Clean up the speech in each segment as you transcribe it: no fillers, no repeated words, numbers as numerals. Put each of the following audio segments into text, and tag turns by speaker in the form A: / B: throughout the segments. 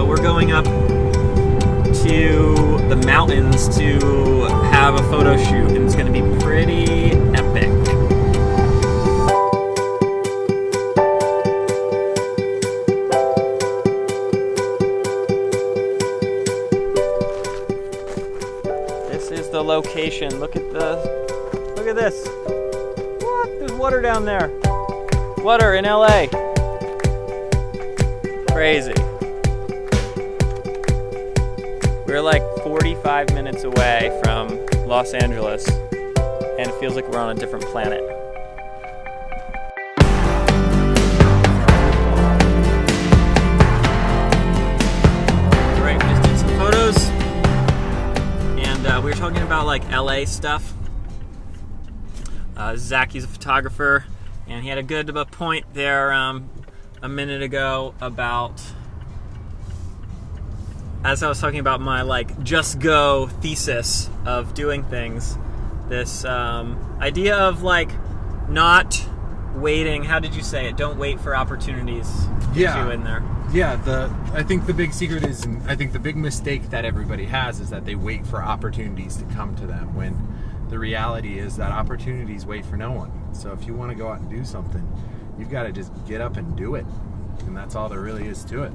A: We're going up to the mountains to have a photo shoot, and it's going to be pretty epic. This is the location. Look at this. What? There's water down there. Water in LA. Crazy. We're like 45 minutes away from Los Angeles, and it feels like we're on a different planet. Alright, we just did some photos, and we were talking about like LA stuff. Zach, he's a photographer, and he had a good point there a minute ago about, as I was talking about my like just go thesis of doing things, this idea of like not waiting. How did you say it? Don't wait for opportunities. Get you in there.
B: Yeah, I think the big secret is, and I think the big mistake that everybody has is that they wait for opportunities to come to them, when the reality is that opportunities wait for no one. So if you want to go out and do something, you've got to just get up and do it. And that's all there really is to it.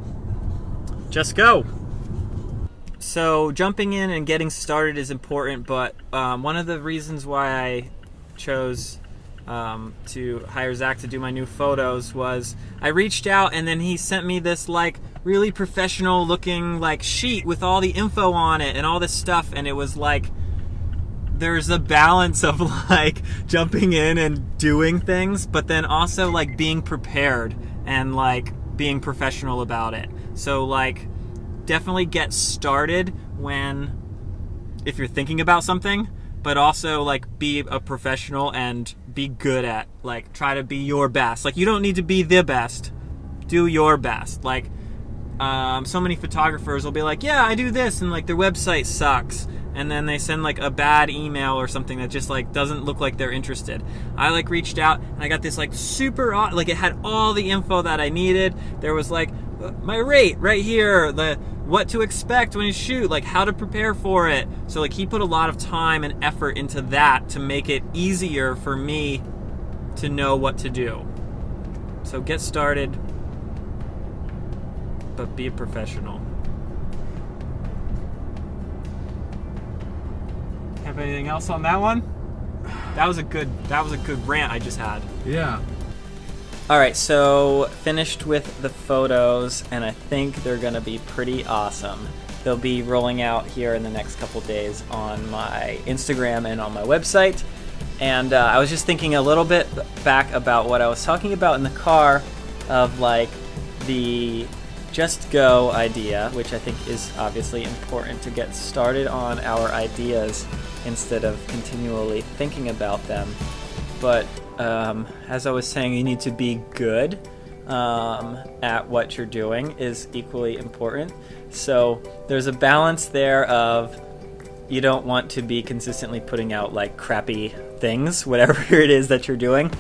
A: Just go. So jumping in and getting started is important, but one of the reasons why I chose to hire Zach to do my new photos was I reached out, and then he sent me this like really professional looking like sheet with all the info on it and all this stuff, and it was like there's a balance of like jumping in and doing things, but then also like being prepared and like being professional about it. So like definitely get started if you're thinking about something, but also like be a professional and be good at, like, try to be your best. Like, you don't need to be the best, do your best. Like so many photographers will be like, yeah, I do this, and like their website sucks, and then they send like a bad email or something that just like doesn't look like they're interested. I like reached out and I got this like super, like it had all the info that I needed. There was like my rate right here, what to expect when you shoot, like how to prepare for it. So like he put a lot of time and effort into that to make it easier for me to know what to do. So get started, but be a professional. Have anything else on that one? That was a good rant I just had.
B: Yeah.
A: All right, so finished with the photos, and I think they're gonna be pretty awesome. They'll be rolling out here in the next couple days on my Instagram and on my website. And I was just thinking a little bit back about what I was talking about in the car, of like the just go idea, which I think is obviously important to get started on our ideas instead of continually thinking about them. But as I was saying, you need to be good at what you're doing is equally important. So there's a balance there of, you don't want to be consistently putting out like crappy things, whatever it is that you're doing.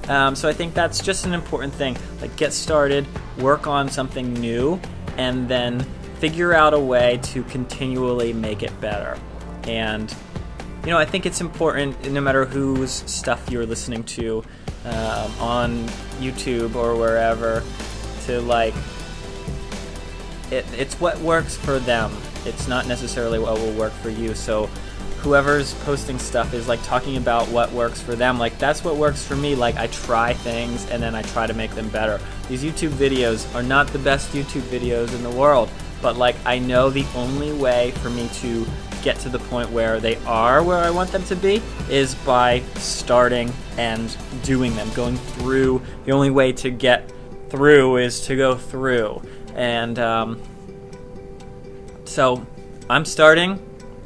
A: So I think that's just an important thing. Like, get started, work on something new, and then figure out a way to continually make it better. And you know, I think it's important, no matter whose stuff you're listening to on YouTube or wherever, to like, it's what works for them. It's not necessarily what will work for you. So whoever's posting stuff is like talking about what works for them. Like, that's what works for me. Like, I try things and then I try to make them better. These YouTube videos are not the best YouTube videos in the world, but like, I know the only way for me to get to the point where they are where I want them to be is by starting and doing them, going through. The only way to get through is to go through. And so I'm starting,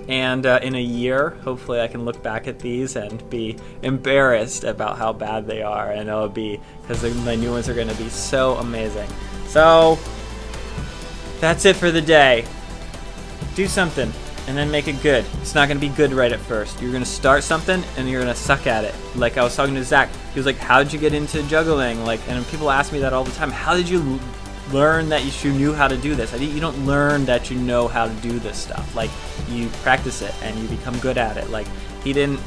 A: and in a year, hopefully I can look back at these and be embarrassed about how bad they are, and it'll be, because my new ones are going to be so amazing. So that's it for the day. Do something and then make it good. It's not going to be good right at first. You're going to start something and you're going to suck at it. Like, I was talking to Zach, he was like, how did you get into juggling? Like, and people ask me that all the time. How did you learn that you knew how to do this. You don't learn that you know how to do this stuff. Like, you practice it and you become good at it. Like, he didn't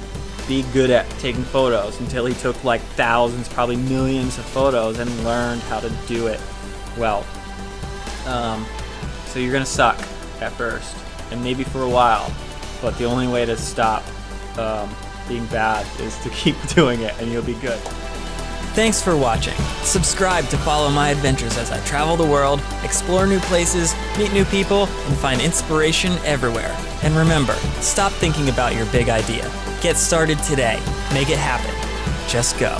A: be good at taking photos until he took like thousands, probably millions of photos and learned how to do it well. So you're gonna suck at first, and maybe for a while, but the only way to stop being bad is to keep doing it, and you'll be good. Thanks for watching. Subscribe to follow my adventures as I travel the world, explore new places, meet new people, and find inspiration everywhere. And remember, stop thinking about your big idea. Get started today. Make it happen. Just go.